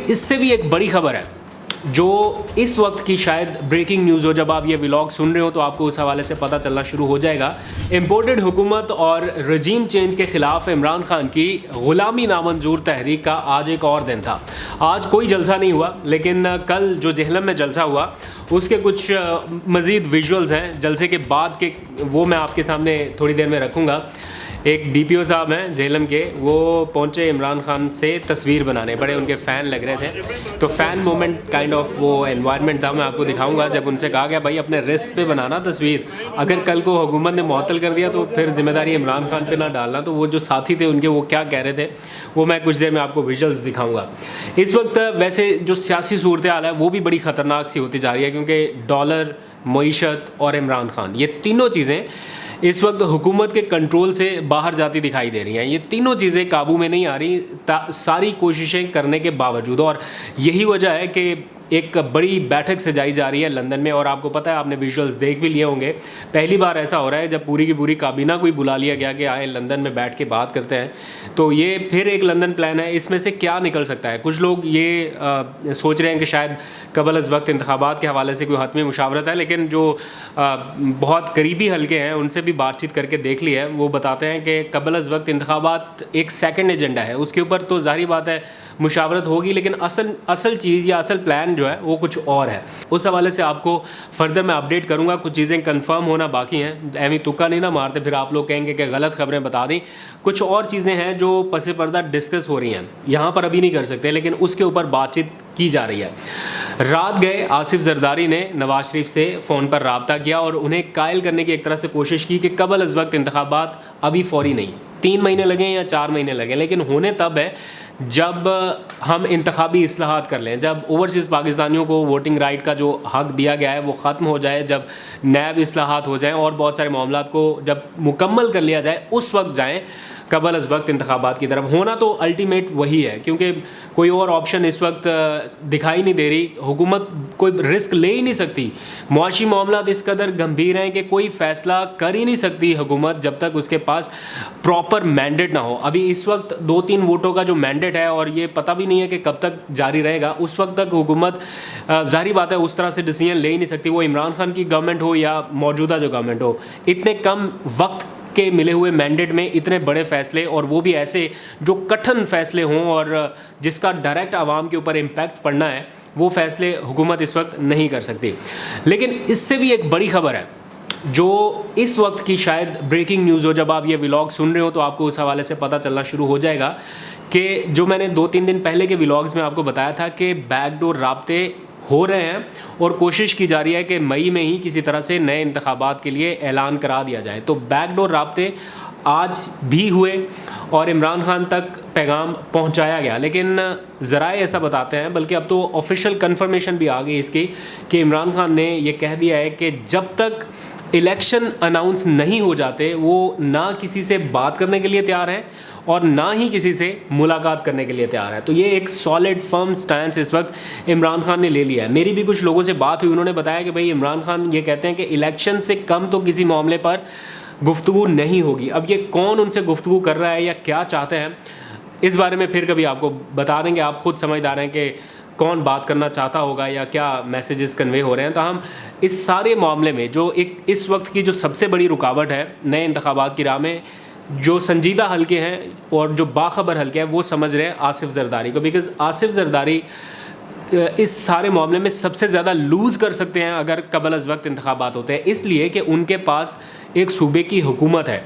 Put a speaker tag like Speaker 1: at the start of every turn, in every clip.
Speaker 1: इससे भी एक बड़ी खबर है जो इस वक्त की शायद ब्रेकिंग न्यूज़ हो। जब आप ये व्लॉग सुन रहे हो तो आपको उस हवाले से पता चलना शुरू हो जाएगा। इम्पोर्टेड हुकूमत और रजीम चेंज के ख़िलाफ़ इमरान खान की ग़ुलामी नामंजूर तहरीक का आज एक और दिन था। आज कोई जलसा नहीं हुआ, लेकिन कल जो जेहलम में जलसा हुआ उसके कुछ मज़ीद विजुअल्स हैं जलसे के बाद के, वो मैं आपके सामने थोड़ी देर में रखूँगा। एक DPO साहब हैं जेहलम के, वो पहुंचे इमरान खान से तस्वीर बनाने, बड़े उनके फ़ैन लग रहे थे, तो फ़ैन मोमेंट काइंड ऑफ वो एनवायरनमेंट था। मैं आपको दिखाऊंगा जब उनसे कहा गया भाई अपने रिस्क पे बनाना तस्वीर, अगर कल को हुकूमत ने मुअत्तल कर दिया तो फिर जिम्मेदारी इमरान खान पे ना डालना। तो वो जो साथी थे उनके वो क्या कह रहे थे वो मैं कुछ देर में आपको विजुअल्स दिखाऊँगा। इस वक्त वैसे जो सियासी सूरत हाल है वो भी बड़ी ख़तरनाक सी होती जा रही है, क्योंकि डॉलर, मईशत और इमरान खान, ये तीनों चीज़ें इस वक्त हुकूमत के कंट्रोल से बाहर जाती दिखाई दे रही हैं। ये तीनों चीज़ें काबू में नहीं आ रही सारी कोशिशें करने के बावजूद, और यही वजह है कि एक बड़ी बैठक सजाई जा रही है लंदन में। और आपको पता है, आपने विजुअल्स देख भी लिए होंगे, पहली बार ऐसा हो रहा है जब पूरी की पूरी काबीना कोई बुला लिया गया कि आए लंदन में बैठ के बात करते हैं। तो ये फिर एक लंदन प्लान है, इसमें से क्या निकल सकता है? कुछ लोग ये सोच रहे हैं कि शायद कबल अज़ वक्त इंतखाबात के हवाले से कोई हतमी मुशावरत है, लेकिन जो बहुत करीबी हल्के हैं उनसे भी बातचीत करके देख ली है, वो बताते हैं कि कबल अज़ वक्त इंतखाबात एक सेकंड एजेंडा है, उसके ऊपर तो ज़ाहिर बात है मुशावरत होगी, लेकिन असल चीज़ या असल प्लान जो है वो कुछ और है। उस हवाले से आपको फर्दर मैं अपडेट करूंगा। कुछ चीज़ें कंफर्म होना बाकी हैं, एवं तुक्का नहीं ना मारते फिर आप लोग कहेंगे कि गलत खबरें बता दी। कुछ और चीज़ें हैं जो पसे पर्दा डिस्कस हो रही हैं, यहाँ पर अभी नहीं कर सकते, लेकिन उसके ऊपर बातचीत की जा रही है। रात गए आसिफ जरदारी ने नवाज शरीफ से फ़ोन पर रब्ता किया और उन्हें कायल करने की एक तरह से कोशिश की कि कबल अज़ वक्त इंतखाबात अभी फौरी नहीं, 3 महीने लगें या 4 महीने लगें, लेकिन होने तब है जब हम इंतखाबी इस्लाहात कर लें, जब ओवरसीज़ पाकिस्तानियों को वोटिंग राइट का जो हक़ दिया गया है वो ख़त्म हो जाए, जब नैब इस्लाहात हो जाएँ और बहुत सारे मामलात को जब मुकम्मल कर लिया जाए, उस वक्त जाएँ कबल अज़ वक्त इंतखाबात की तरफ। होना तो अल्टीमेट वही है, क्योंकि कोई और ऑप्शन इस वक्त दिखाई नहीं दे रही। हुकूमत कोई रिस्क ले ही नहीं सकती, मुआशी मामलात इस कदर गंभीर हैं कि कोई फ़ैसला कर ही नहीं सकती हुकूमत जब तक उसके पास प्रॉपर मैंडेट ना हो। अभी इस वक्त 2-3 वोटों का जो मैंडेट है और ये पता भी नहीं है कि कब तक जारी रहेगा, उस वक्त तक हुकूमत ज़ाहिर बात है उस तरह से डिसीजन ले ही नहीं सकती, वो इमरान खान की गवर्नमेंट हो या मौजूदा जो गवर्नमेंट हो। इतने कम वक्त के मिले हुए मैंडेट में इतने बड़े फ़ैसले, और वो भी ऐसे जो कठिन फ़ैसले हों और जिसका डायरेक्ट आवाम के ऊपर इम्पैक्ट पड़ना है, वो फ़ैसले हुकूमत इस वक्त नहीं कर सकती। लेकिन इससे भी एक बड़ी खबर है जो इस वक्त की शायद ब्रेकिंग न्यूज़ हो। जब आप ये व्लॉग सुन रहे हो तो आपको उस हवाले से पता चलना शुरू हो जाएगा कि जो मैंने 2-3 दिन पहले के व्लॉग्स में आपको बताया था कि बैकडोर राब्ते हो रहे हैं और कोशिश की जा रही है कि मई में ही किसी तरह से नए इंतखाबात के लिए ऐलान करा दिया जाए। तो बैकडोर राब्ते आज भी हुए और इमरान खान तक पैगाम पहुंचाया गया, लेकिन ज़राए ऐसा बताते हैं, बल्कि अब तो ऑफिशियल कंफर्मेशन भी आ गई इसकी, कि इमरान खान ने ये कह दिया है कि जब तक इलेक्शन अनाउंस नहीं हो जाते वो ना किसी से बात करने के लिए तैयार हैं और ना ही किसी से मुलाकात करने के लिए तैयार है। तो ये एक सॉलिड फर्म स्टैंस इस वक्त इमरान खान ने ले लिया है। मेरी भी कुछ लोगों से बात हुई, उन्होंने बताया कि भाई इमरान खान ये कहते हैं कि इलेक्शन से कम तो किसी मामले पर गुफ्तगू नहीं होगी। अब ये कौन उनसे गुफ्तगू कर रहा है या क्या चाहते हैं, इस बारे में फिर कभी आपको बता देंगे। आप खुद समझदार हैं कि कौन बात करना चाहता होगा या क्या मैसेजेस कन्वे हो रहे हैं। तो हम इस सारे मामले में जो एक इस वक्त की जो सबसे बड़ी रुकावट है नए इंतखाबात की राह में, जो संजीदा हल्के हैं और जो बाखबर हल्के हैं, वो समझ रहे हैं आसिफ जरदारी को, बिकॉज़ आसिफ जरदारी इस सारे मामले में सबसे ज़्यादा लूज़ कर सकते हैं अगर कबल अज़ वक्त इंतखाबात होते हैं, इसलिए कि उनके पास एक सूबे की हुकूमत है।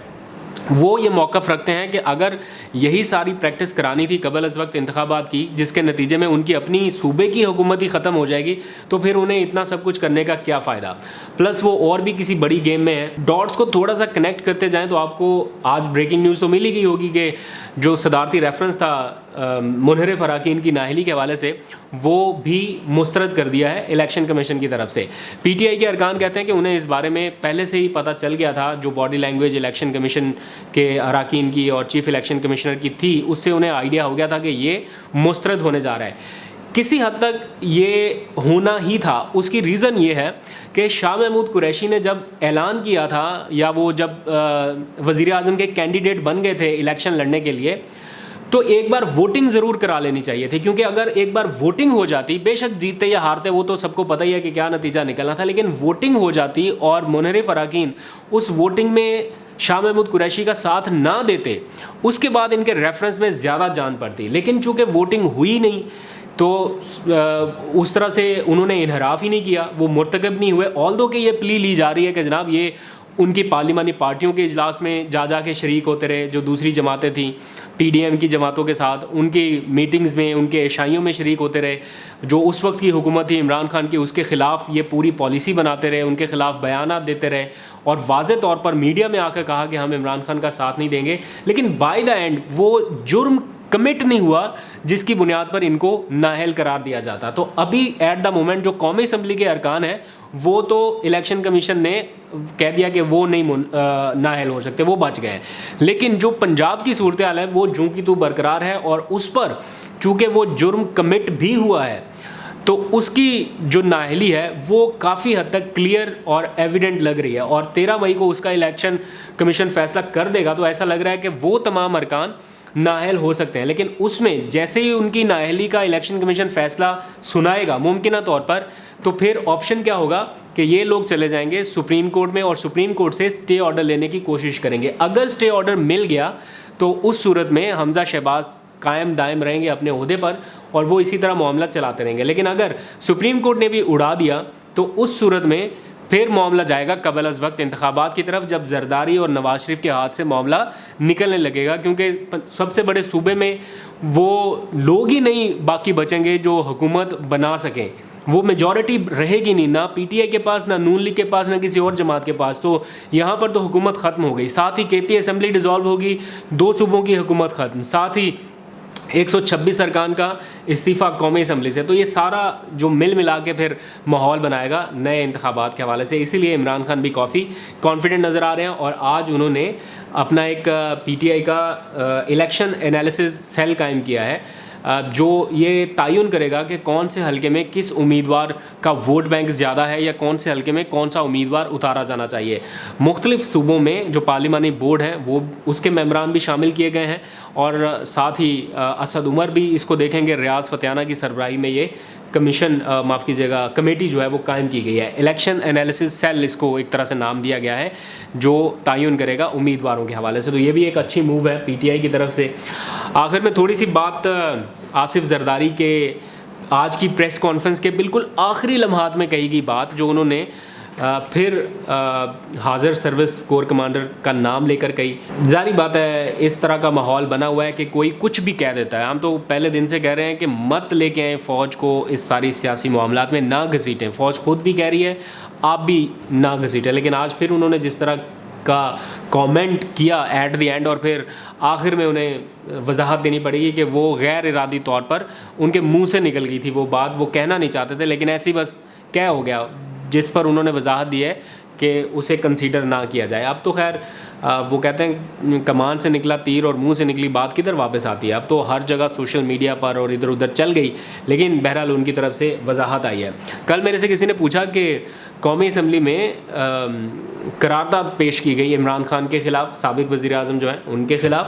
Speaker 1: वो ये मौक़िफ़ रखते हैं कि अगर यही सारी प्रैक्टिस करानी थी कबल अज़ वक्त इंतखाबात की, जिसके नतीजे में उनकी अपनी सूबे की हुकूमत ही ख़त्म हो जाएगी, तो फिर उन्हें इतना सब कुछ करने का क्या फ़ायदा। प्लस वो और भी किसी बड़ी गेम में है। डॉट्स को थोड़ा सा कनेक्ट करते जाएँ तो आपको आज ब्रेकिंग न्यूज़ तो मिल ही गई होगी कि जो सदारती रेफरेंस था मुनहरिफ अराकीन की नाअहली के हवाले से, वो भी मुस्तरद कर दिया है इलेक्शन कमीशन की तरफ से। PTI के अरकान कहते हैं कि उन्हें इस बारे में पहले से ही पता चल गया था, जो बॉडी लैंग्वेज इलेक्शन कमीशन के अराकीन की और चीफ इलेक्शन कमिश्नर की थी, उससे उन्हें आइडिया हो गया था कि ये मुस्तरद होने जा रहा है। किसी हद तक ये होना ही था। उसकी रीज़न ये है कि शाह महमूद कुरैशी ने जब ऐलान किया था, या वो जब वज़ीर आज़म के कैंडिडेट बन गए थे इलेक्शन लड़ने के लिए, तो एक बार वोटिंग ज़रूर करा लेनी चाहिए थी, क्योंकि अगर एक बार वोटिंग हो जाती, बेशक जीतते या हारते वो तो सबको पता ही है कि क्या नतीजा निकलना था, लेकिन वोटिंग हो जाती और मुनहरिफ अरकान उस वोटिंग में शाह महमूद कुरैशी का साथ ना देते, उसके बाद इनके रेफरेंस में ज़्यादा जान पड़ती। लेकिन चूँकि वोटिंग हुई नहीं तो उस तरह से उन्होंने इनहराफ ही नहीं किया, वो मुर्तकब नहीं हुए। ऑल्दो कि ये प्ली ली जा रही है कि जनाब ये उनकी पार्लिमानी पार्टियों के इजलास में जा के शरीक होते रहे, जो दूसरी जमातें थीं पीडीएम की जमातों के साथ, उनकी मीटिंग्स में, उनके एशाइयों में शरीक होते रहे। जो उस वक्त की हुकूमत थी इमरान खान की, उसके ख़िलाफ़ ये पूरी पॉलिसी बनाते रहे, उनके ख़िलाफ़ बयानात देते रहे और वाज़े तौर पर मीडिया में आकर कहा कि हम इमरान खान का साथ नहीं देंगे। लेकिन बाय द एंड वो जुर्म कमिट नहीं हुआ जिसकी बुनियाद पर इनको नाअहल करार दिया जाता। तो अभी एट द मोमेंट जो कौमी असम्बली के अरकान हैं वो तो इलेक्शन कमीशन ने कह दिया कि वो नहीं नाअहल हो सकते, वो बच गए। लेकिन जो पंजाब की सूरत हाल है वो जूं की तू बरकरार है और उस पर चूँकि वो जुर्म कमिट भी हुआ है तो उसकी जो नाअहली है वो काफ़ी हद तक क्लियर और एविडेंट लग रही है। और 13 मई को उसका इलेक्शन कमीशन फैसला कर देगा तो ऐसा लग रहा है कि वो तमाम अरकान नाअहल हो सकते हैं। लेकिन उसमें जैसे ही उनकी नाअहली का इलेक्शन कमीशन फैसला सुनाएगा मुमकिना तौर पर, तो फिर ऑप्शन क्या होगा कि ये लोग चले जाएंगे सुप्रीम कोर्ट में और सुप्रीम कोर्ट से स्टे ऑर्डर लेने की कोशिश करेंगे। अगर स्टे ऑर्डर मिल गया तो उस सूरत में हमजा शहबाज कायम दायम रहेंगे अपने ओहदे पर और वो इसी तरह मामला चलाते रहेंगे। लेकिन अगर सुप्रीम कोर्ट ने भी उड़ा दिया तो उस सूरत में फिर मामला जाएगा कबल अज़ वक्त इंतखाबात की तरफ, जब जरदारी और नवाज शरीफ के हाथ से मामला निकलने लगेगा। क्योंकि सबसे बड़े सूबे में वो लोग ही नहीं बाकी बचेंगे जो हुकूमत बना सकें, वो मेजॉरिटी रहेगी नहीं, ना पीटीआई के पास, ना नून लीग के पास, ना किसी और जमात के पास। तो यहाँ पर तो हुकूमत ख़त्म हो गई। साथ ही केपी असम्बली डिज़ोल्व होगी, 2 सूबों की हुकूमत ख़त्म, साथ ही 126 अरकान का इस्तीफ़ा कौमी असम्बली से। तो ये सारा जो मिल मिला के फिर माहौल बनाएगा नए इंतखाबात के हवाले से। इसीलिए इमरान खान भी काफ़ी कॉन्फिडेंट नज़र आ रहे हैं और आज उन्होंने अपना एक पीटीआई का इलेक्शन एनालिसिस सेल कायम किया है जो ये तयन करेगा कि कौन से हलके में किस उम्मीदवार का वोट बैंक ज़्यादा है या कौन से हलके में कौन सा उम्मीदवार उतारा जाना चाहिए। मुख्तलिफ सूबों में जो पार्लिमानी बोर्ड हैं वो उसके मेंबरान भी शामिल किए गए हैं और साथ ही असद उमर भी इसको देखेंगे। रियाज फतेहाना की सरबराही में ये कमीशन माफ़ कीजिएगा कमेटी जो है वो कायम की गई है। इलेक्शन एनालिसिस सेल इसको एक तरह से नाम दिया गया है जो तयन करेगा उम्मीदवारों के हवाले से। तो ये भी एक अच्छी मूव है पीटीआई की तरफ से। आखिर में थोड़ी सी बात आसिफ जरदारी के आज की प्रेस कॉन्फ्रेंस के बिल्कुल आखिरी लम्हात में कही गई बात, जो उन्होंने फिर हाज़िर सर्विस कोर कमांडर का नाम लेकर कही। जारी बात है इस तरह का माहौल बना हुआ है कि कोई कुछ भी कह देता है। हम तो पहले दिन से कह रहे हैं कि मत लेके आएँ फ़ौज को इस सारी सियासी मामलात में, ना घसीटें। फ़ौज खुद भी कह रही है, आप भी ना घसीटें। लेकिन आज फिर उन्होंने जिस तरह का कमेंट किया एट द एंड और फिर आखिर में उन्हें वजाहत देनी पड़ेगी कि वो गैर इरादी तौर पर उनके मुंह से निकल गई थी वो बात, वो कहना नहीं चाहते थे लेकिन ऐसे ही बस क्या हो गया, जिस पर उन्होंने वजाहत दी है कि उसे कंसीडर ना किया जाए। अब तो खैर वो कहते हैं कमान से निकला तीर और मुंह से निकली बात किधर वापस आती है। अब तो हर जगह सोशल मीडिया पर और इधर उधर चल गई, लेकिन बहरहाल उनकी तरफ से वजाहत आई है। कल मेरे से किसी ने पूछा कि कौमी असम्बली में करारदाद पेश की गई इमरान खान के ख़िलाफ़, साबिक़ वज़ीर आज़म जो हैं उनके ख़िलाफ़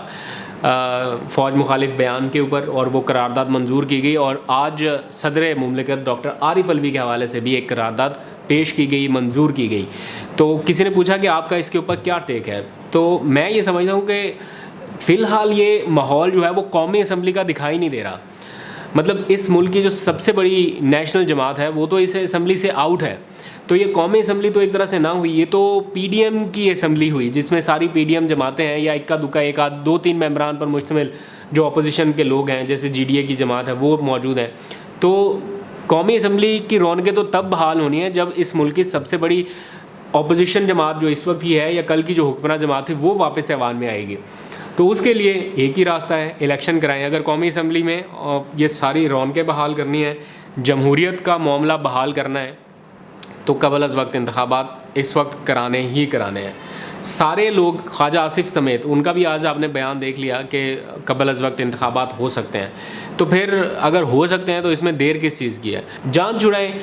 Speaker 1: फ़ौज मुखालिफ बयान के ऊपर, और वो करारदाद मंजूर की गई। और आज सदर मुमलिकत डॉक्टर आरिफ अलवी के हवाले से भी एक करारदाद पेश की गई, मंजूर की गई। तो किसी ने पूछा कि आपका इसके ऊपर क्या टेक है, तो मैं ये समझता हूँ कि फ़िलहाल ये माहौल जो है वो कौमी असम्बली का दिखाई नहीं दे रहा। मतलब इस मुल्क की जो सबसे बड़ी नेशनल जमात है वो तो इस असम्बली से आउट है। तो ये कौमी असम्बली तो एक तरह से ना हुई, ये तो पीडीएम की असम्बली हुई जिसमें सारी पीडीएम जमातें हैं या इक्का दुक्का एक आध 2-3 मेंबरान पर मुश्तमिल जो अपोजिशन के लोग हैं जैसे जीडीए की जमात है वो मौजूद हैं। तो कौमी असम्बली की रौनकें तो तब बहाल होनी है जब इस मुल्क की सबसे बड़ी अपोजिशन जमात जो इस वक्त ही है या कल की जो हुक्मरान जमात है वो वापस ऐवान में आएगी। तो उसके लिए एक ही रास्ता है, इलेक्शन कराएं। अगर कौमी असम्बली में ये सारी रौनकें बहाल करनी है, जमहूरियत का मामला बहाल करना है, तो कबल अज़ वक्त इंतखाबात इस वक्त कराने ही कराने हैं। सारे लोग, ख्वाजा आसिफ समेत, उनका भी आज आपने बयान देख लिया कि कबल अज़ वक्त इंतखाबात हो सकते हैं। तो फिर अगर हो सकते हैं तो इसमें देर किस चीज़ की है? जान छुड़ाएं।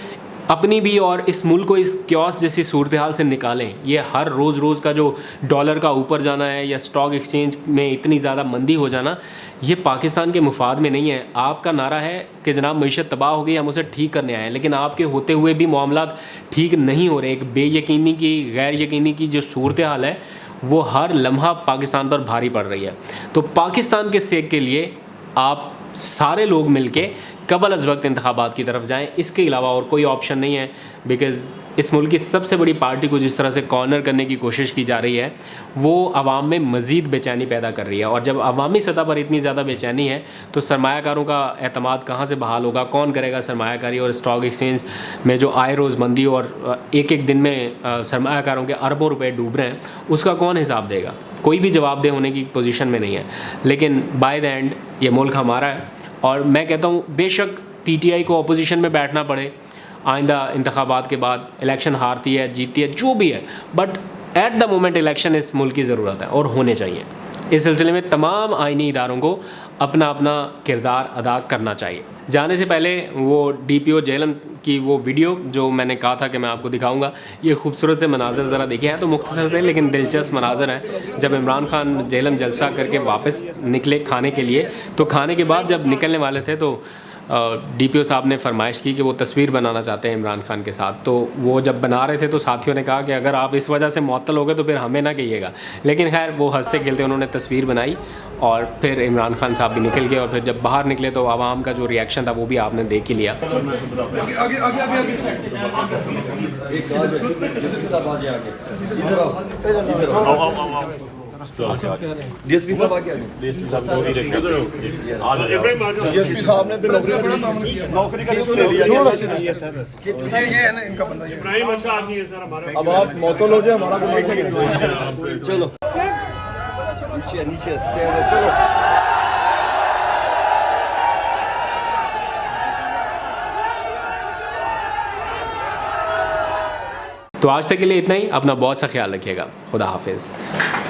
Speaker 1: अपनी भी और इस मुल्क को इस क्योस जैसी सूरत हाल से निकालें। ये हर रोज़ का जो डॉलर का ऊपर जाना है या स्टॉक एक्सचेंज में इतनी ज़्यादा मंदी हो जाना, ये पाकिस्तान के मुफाद में नहीं है। आपका नारा है कि जनाब मईशत तबाह हो गई, हम उसे ठीक करने आए हैं, लेकिन आपके होते हुए भी मामलात ठीक नहीं हो रहे। एक बेयकीनी की, गैर यकीनी की जो सूरत हाल है वो हर लम्हा पाकिस्तान पर भारी पड़ रही है। तो पाकिस्तान के सेक के लिए आप सारे लोग मिलके कबल अज़ वक्त इंतखाबात की तरफ जाएं। इसके अलावा और कोई ऑप्शन नहीं है, बिकॉज़ इस मुल्क की सबसे बड़ी पार्टी को जिस तरह से कॉर्नर करने की कोशिश की जा रही है वो आवाम में मज़ीद बेचैनी पैदा कर रही है। और जब अवामी सतह पर इतनी ज़्यादा बेचैनी है तो सरमायाकारों का एतमाद कहाँ से बहाल होगा, कौन करेगा सरमायाकारी। और स्टॉक एक्सचेंज में जो आए रोज़ मंदी और एक दिन में सरमायाकारों के अरबों रुपए डूब रहे हैं, उसका कौन हिसाब देगा? कोई भी जवाबदेह होने की पोजीशन में नहीं है। लेकिन बाय द एंड ये मुल्क हमारा है और मैं कहता हूँ बेशक पीटीआई को अपोजिशन में बैठना पड़े आइंदा इंतखाबात के बाद, इलेक्शन हारती है जीतती है जो भी है, but at the moment election इस मुल्क की ज़रूरत है और होने चाहिए। इस सिलसिले में तमाम आइनी इदारों को अपना अपना किरदार अदा करना चाहिए। जाने से पहले वो डीपीओ जेहलम की वो वीडियो जो मैंने कहा था कि मैं आपको दिखाऊंगा, ये खूबसूरत से मनाज़र ज़रा देखे हैं तो मुख्तसर से लेकिन दिलचस्प मनाज़र हैं। जब इमरान खान जेहलम जलसा करके वापस निकले खाने के लिए, तो खाने के बाद जब निकलने वाले थे तो डीपीओ साहब ने फरमाइश की कि वो तस्वीर बनाना चाहते हैं इमरान खान के साथ। तो वो जब बना रहे थे तो साथियों ने कहा कि अगर आप इस वजह से मुअत्तल हो गए तो फिर हमें ना कहिएगा। लेकिन खैर वो हंसते खेलते उन्होंने तस्वीर बनाई और फिर इमरान खान साहब भी निकल गए। और फिर जब बाहर निकले तो आवाम का जो रिएक्शन था वो भी आपने देख ही लिया।
Speaker 2: डीएसपी साहब आगे डीएसपी साहब ने नौकरी का ले लिया। ये है ना इनका बंदा, इब्राहिम अच्छा आदमी है सर हमारा। अब आप मौतल हो जाए हमारा चलो नीचे नीचे चलो।
Speaker 1: तो आज तक के लिए इतना ही। अपना बहुत सा ख्याल रखिएगा। खुदा हाफिज़।